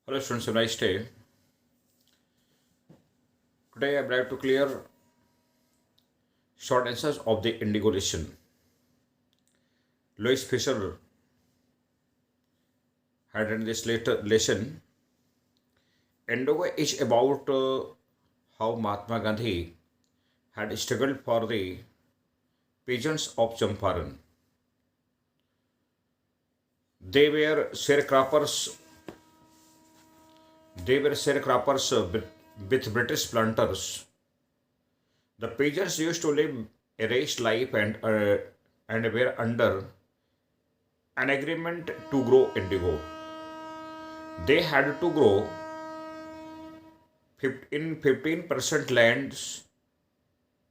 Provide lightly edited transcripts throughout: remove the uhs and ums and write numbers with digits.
Hello students, have a nice day. Today I would like to clear short answers of the Indigo lesson. Louis Fisher had written this later lesson. Indigo is about how Mahatma Gandhi had struggled for the peasants of Champaran. They were sharecroppers. With British planters. The peasants used to live a raised life and were under an agreement to grow indigo. They had to grow in 15% lands.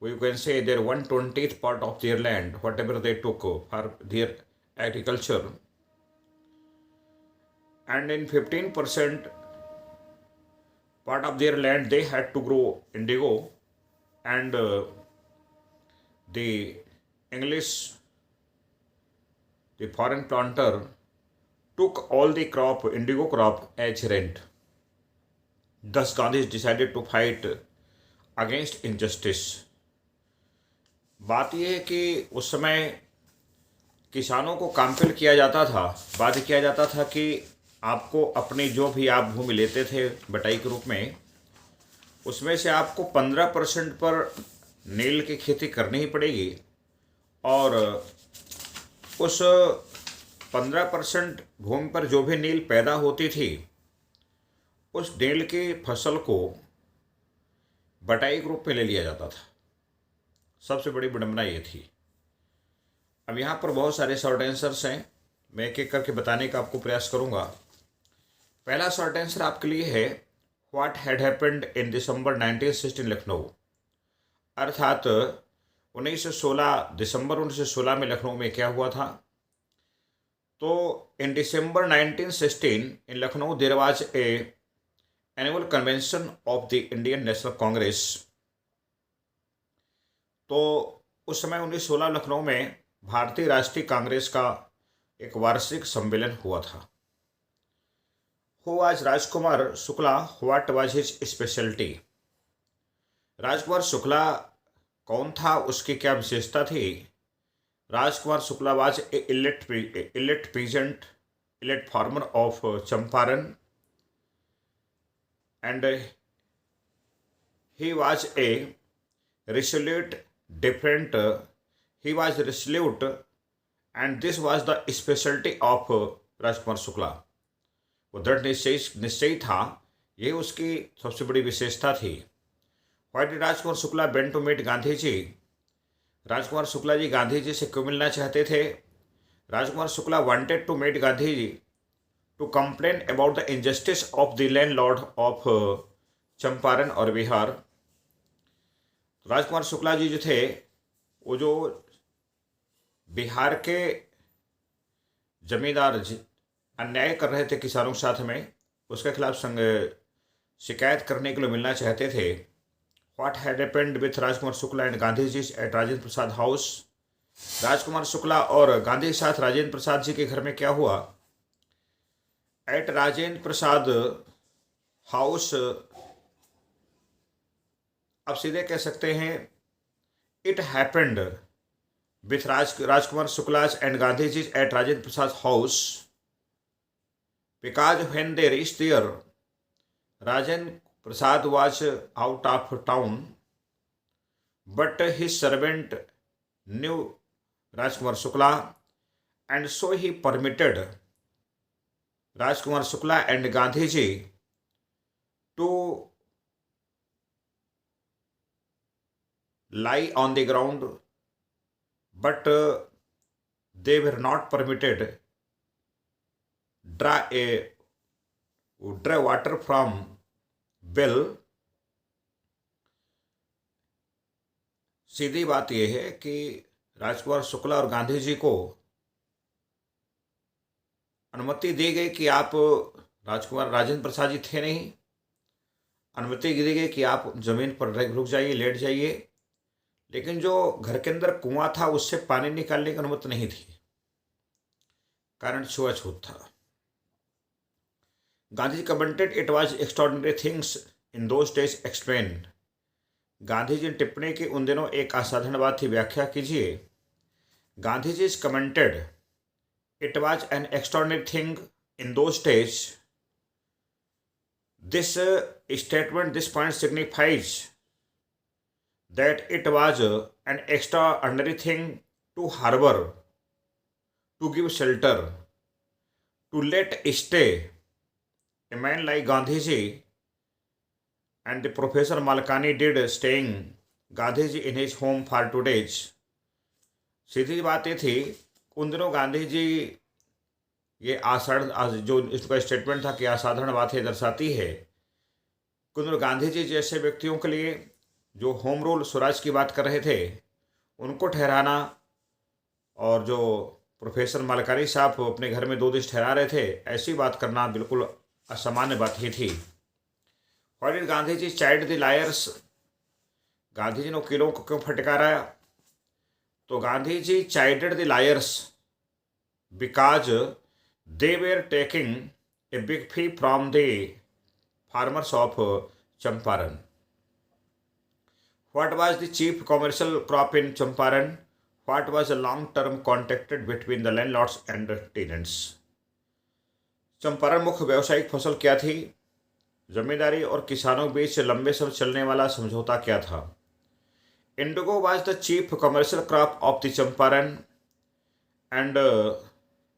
You can say their 1/20th part of their land, whatever they took for their agriculture, and in 15% part of their land they had to grow indigo, and the English, the foreign planter, took all the crop, indigo crop, as rent. Thus, Gandhi decided to fight against injustice. बात यह है कि उस समय किसानों को compel किया जाता था, बाध्य किया जाता था कि आपको अपनी जो भी आप भूमि लेते थे बटाई के रूप में, उसमें से आपको 15% पर नील की खेती करनी ही पड़ेगी, और उस 15% भूमि पर जो भी नील पैदा होती थी, उस नील की फसल को बटाई के रूप में ले लिया जाता था। सबसे बड़ी विडंबना ये थी। अब यहाँ पर बहुत सारे शॉर्ट आंसर्स हैं, मैं एक एक करके बताने का आपको प्रयास करूँगा। पहला शॉर्ट आंसर आपके लिए है, what had happened in December 1916 Lucknow. अर्थात 1916 दिसंबर 1916 में लखनऊ में क्या हुआ था। तो in December 1916 in Lucknow there was a annual convention of the Indian National Congress. तो उस समय 1916 लखनऊ में भारतीय राष्ट्रीय कांग्रेस का एक वार्षिक सम्मेलन हुआ था। Who was Rajkumar Shukla, what was his speciality. Rajkumar Shukla कौन था, उसकी क्या विशेषता थी। Rajkumar Shukla was a elect peasant, elect farmer of Champaran, and he was a resolute different. He was resolute, and this was the specialty of Rajkumar Shukla. वो दृढ़ निश्चयी था, ये उसकी सबसे बड़ी विशेषता थी। Why did Rajkumar Shukla went to meet Gandhi ji. Rajkumar Shukla ji Gandhi ji से क्यों मिलना चाहते थे। Rajkumar Shukla wanted to meet Gandhi ji to complain about the injustice of the land lord of Champaran और बिहार। राजकुमार शुक्ला जी जो थे, वो जो बिहार के जमींदार अन्याय कर रहे थे किसानों के साथ में, उसके खिलाफ शिकायत करने के लिए मिलना चाहते थे। What had happened with Rajkumar Shukla and Gandhi ji at Rajendra Prasad house. Rajkumar Shukla और गांधी के साथ राजेंद्र प्रसाद जी के घर में क्या हुआ। एट राजेंद्र प्रसाद हाउस, अब सीधे कह सकते हैं it happened with Rajkumar Shukla and Gandhi ji at Rajendra Prasad house because when they reach there Rajendra Prasad was out of town, but his servant knew Rajkumar Shukla, and so he permitted Rajkumar Shukla and Gandhiji to lie on the ground, but they were not permitted draw water from well। सीधी बात यह है कि राजकुमार शुक्ला और गांधी जी को अनुमति दी गई कि आप, राजेंद्र प्रसाद जी थे नहीं, अनुमति दी गई कि आप जमीन पर रुक जाइए, लेट जाइए, लेकिन जो घर के अंदर कुआं था उससे पानी निकालने की अनुमति नहीं थी, कारण छुआछूत था। Gandhiji commented it was extraordinary things in those days explained. Gandhi ji ने टिप्पणी की उन दिनों एक असाधारण बात थी, व्याख्या कीजिए. Gandhi ji commented it was an extraordinary thing in those days. This statement, this point signifies that it was an extraordinary thing to harbor, to give shelter, to let stay a man like Gandhiji. And the Professor Malkani did staying Gandhiji in his home for 2 days. सीधी बात ये थी, उन दिनों गांधी जी ये जो इसका statement था कि असाधारण बातें दर्शाती है, उन दिनों गांधी जी जैसे व्यक्तियों के लिए जो होम रूल स्वराज की बात कर रहे थे उनको ठहराना, और जो प्रोफेसर मालकानी साहब अपने घर में 2 दिन ठहरा रहे थे, ऐसी बात करना बिल्कुल असामान्य बात ही थी. Why did Gandhi ji chide the lawyers? Gandhi ji ने वकीलों को क्यों फटकारा? तो Gandhi ji chided the lawyers because they were taking a big fee from the farmers of Champaran. What was the chief commercial crop in Champaran? What was the long term contracted between the landlords and tenants? Champaran मुख्य व्यावसायिक फसल क्या थी? जमींदारी और किसानों के बीच लंबे समय चलने वाला समझौता क्या था? Indigo was the chief commercial crop of the Champaran, and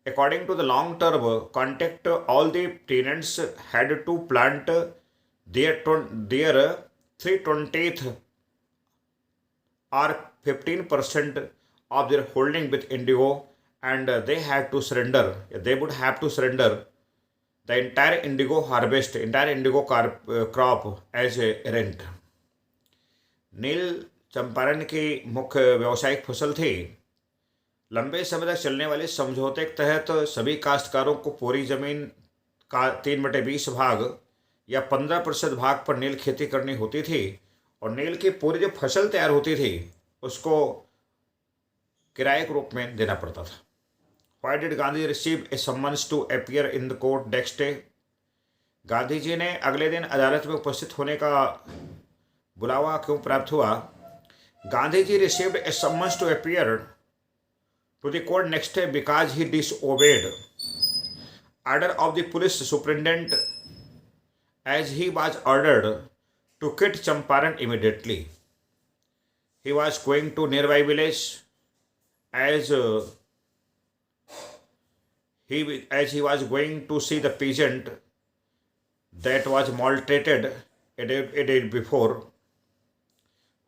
according to the long-term contract, all the tenants had to plant their 3/20th or 15% of their holding with Indigo, and they had to surrender. They would have to surrender the entire indigo harvest, entire indigo crop as a rent. नील चंपारण की मुख्य व्यावसायिक फसल थी. लंबे समय तक चलने वाले समझौते के तहत सभी काश्तकारों को पूरी जमीन का 3/20 भाग या 15% भाग पर नील खेती करनी होती थी, और नील की पूरी जो फसल तैयार होती थी उसको किराए के रूप में देना पड़ता था. Why did Gandhi receive a summons to appear in the court next day? Gandhi ji ने अगले दिन अदालत में उपस्थित होने का बुलावा क्यों प्राप्त हुआ? Gandhi ji received a summons to appear to the court next day because he disobeyed order of the police superintendent, as he was ordered to quit Champaran immediately. He was going to nearby village as he was going to see the peasant that was maltreated a day before.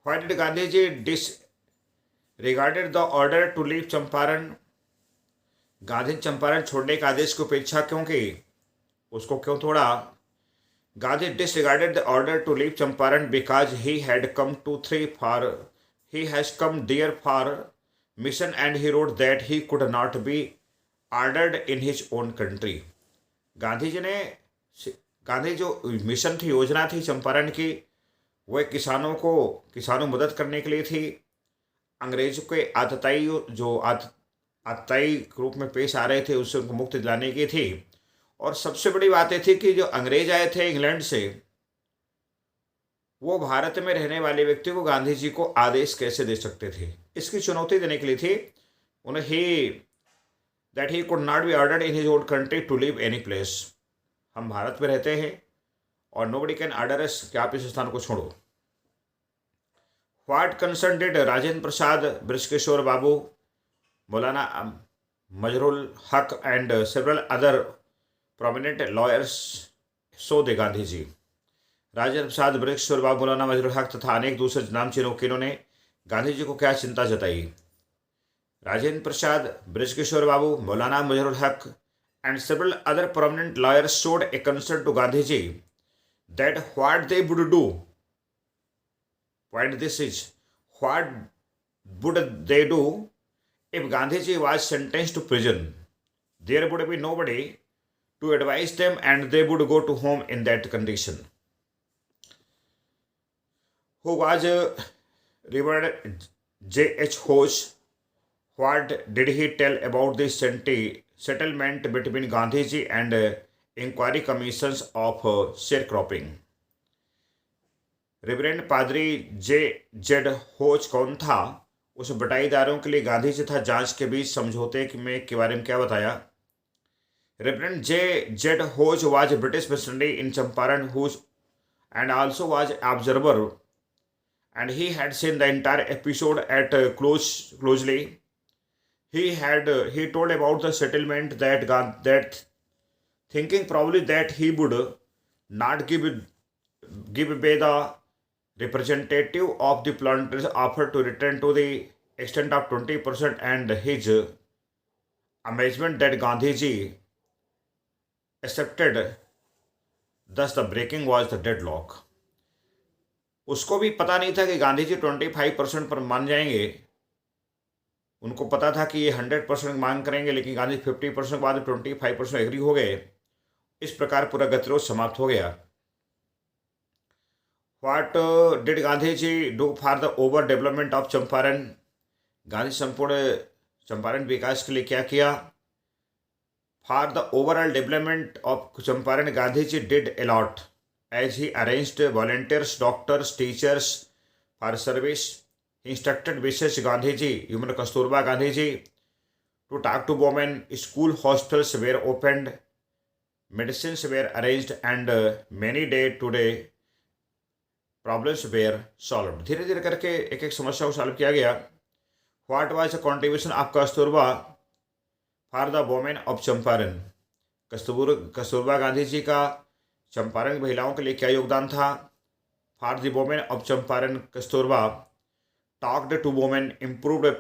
Why did Gandhiji disregarded the order to leave Champaran? Gandhi Champaran छोड़ने के आदेश की उपेक्षा क्यों की? उसको क्यों तोड़ा? Gandhi disregarded the order to leave Champaran because he has come there for mission, and he wrote that he could not be ordered in his own country. Gandhi जो मिशन थी, योजना थी चंपारण की, वह किसानों मदद करने के लिए थी. अंग्रेजों के आतताई रूप में पेश आ रहे थे, उससे उनको मुक्ति दिलाने की थी. और सबसे बड़ी बात यह थी कि जो अंग्रेज आए थे इंग्लैंड से, वो भारत में रहने वाले व्यक्ति को गांधी जी को आदेश कैसे दे सकते थे, इसकी चुनौती देने के लिए थी. उन्हें that he could not be ordered in his own country to leave any place. हम भारत में रहते हैं और nobody can order us कि आप इस स्थान को छोड़ो. What concern did Rajendra Prasad, Brijkishore बाबू, मौलाना मजरुल हक and several other prominent lawyers show the Gandhi ji? Rajendra Prasad, Brijkishore बाबू, मौलाना मजरुल हक तथा अनेक दूसरे नामचीन वकीलों ने गांधी जी को क्या चिंता जताई? राजेंद्र प्रसाद, बृजकिशोर बाबू, मौलाना मजरुल हक and several other prominent lawyers showed a concern to Gandhiji that what they would do. Point this is, what would they do if Gandhiji was sentenced to prison? There would be nobody to advise them, and they would go to home in that condition. Who was Reverend J.H. Hosh? What did he tell about this settlement between Gandhiji and inquiry commissions of share cropping. Reverend पादरी J Z होज कौन था? उस बटाईदारों के लिए गांधी जी था जांच के बीच समझौते में के बारे में क्या बताया? Reverend J Z Hodge was British missionary in Champaran who and also was observer, and he had seen the entire episode at closely. He told about the settlement that thinking probably that he would not give away the representative of the planters offered to return to the extent of 20%, and his amazement that Gandhiji accepted. Thus, the breaking was the deadlock. उसको भी पता नहीं था कि गांधी जी 25% पर मान जाएंगे। उनको पता था कि ये 100% मांग करेंगे, लेकिन गांधी 50% के बाद 25% एग्री हो गए। इस प्रकार पूरा गतिरोध समाप्त हो गया। What did Gandhi ji do for the over development of Champaran? Gandhi संपूर्ण चंपारण विकास के लिए क्या किया? For the overall development of Champaran, Gandhiji did a lot, as he arranged volunteers, doctors, teachers for service. He instructed Vishesh Gandhiji, human Kasturba Gandhiji, to talk to women. School hospitals were opened, medicines were arranged, and many day-to-day problems were solved. धीरे धीरे करके एक एक समस्या को solve किया गया। What was the contribution of Kasturba for the women of Champaran? Kasturba Gandhi ji का चंपारण महिलाओं के लिए क्या योगदान था? For the women of Champaran, Kasturba talked to women, improved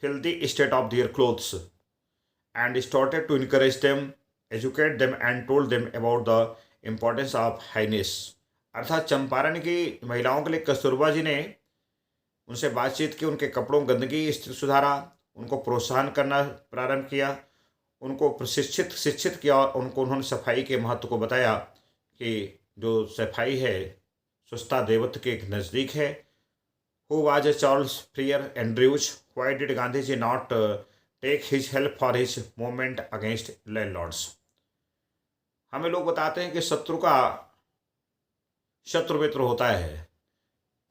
filthy state of their clothes, and started to encourage them, educate them, and told them about the importance of हाइनेस। अर्थात चंपारण की महिलाओं के लिए कस्तूरबा जी ने उनसे बातचीत की, उनके कपड़ों गंदगी सुधारा, उनको प्रोत्साहन करना प्रारंभ किया, उनको शिक्षित किया, और उन्होंने सफाई के महत्व को बताया कि जो सफाई है स्वच्छता देवत्व के नज़दीक है। Who was Charles Freer Andrews? Why did Gandhi ji not take his help for his movement against landlords? हमें लोग बताते हैं कि शत्रु का शत्रु मित्र होता है,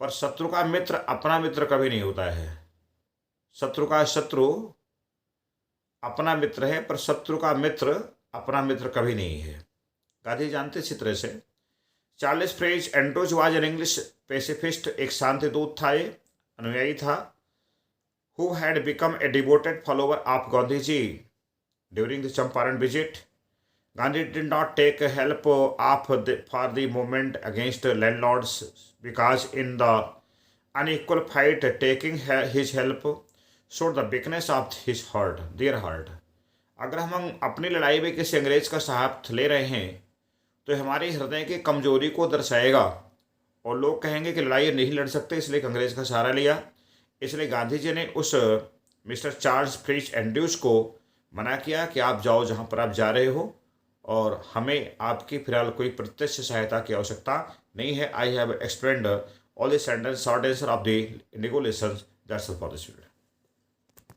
पर शत्रु का मित्र अपना मित्र कभी नहीं होता है। शत्रु का शत्रु अपना मित्र है, पर शत्रु का मित्र अपना मित्र कभी नहीं है। गांधी जानते इसी तरह से। Charles Freer Andrews was an English pacifist, एक शांति दूत था, ये अनुयायी था। Who had become a devoted follower of Gandhi ji during the Champaran visit? Gandhi did not take help of for the movement against landlords because in the unequal fight taking his help showed the weakness of his heart, their heart. अगर हम अपनी लड़ाई में किसी अंग्रेज का साथ ले रहे हैं तो हमारे हृदय की कमजोरी को दर्शाएगा, और लोग कहेंगे कि लड़ाई नहीं लड़ सकते, इसलिए अंग्रेज का सहारा लिया। इसलिए गांधी जी ने उस मिस्टर चार्ल्स फ्रिज एंड्रयूज को मना किया कि आप जाओ जहां पर आप जा रहे हो, और हमें आपकी फिलहाल कोई प्रत्यक्ष सहायता की आवश्यकता नहीं है। I have explained all the short answer of the negotiations. That's all for this video.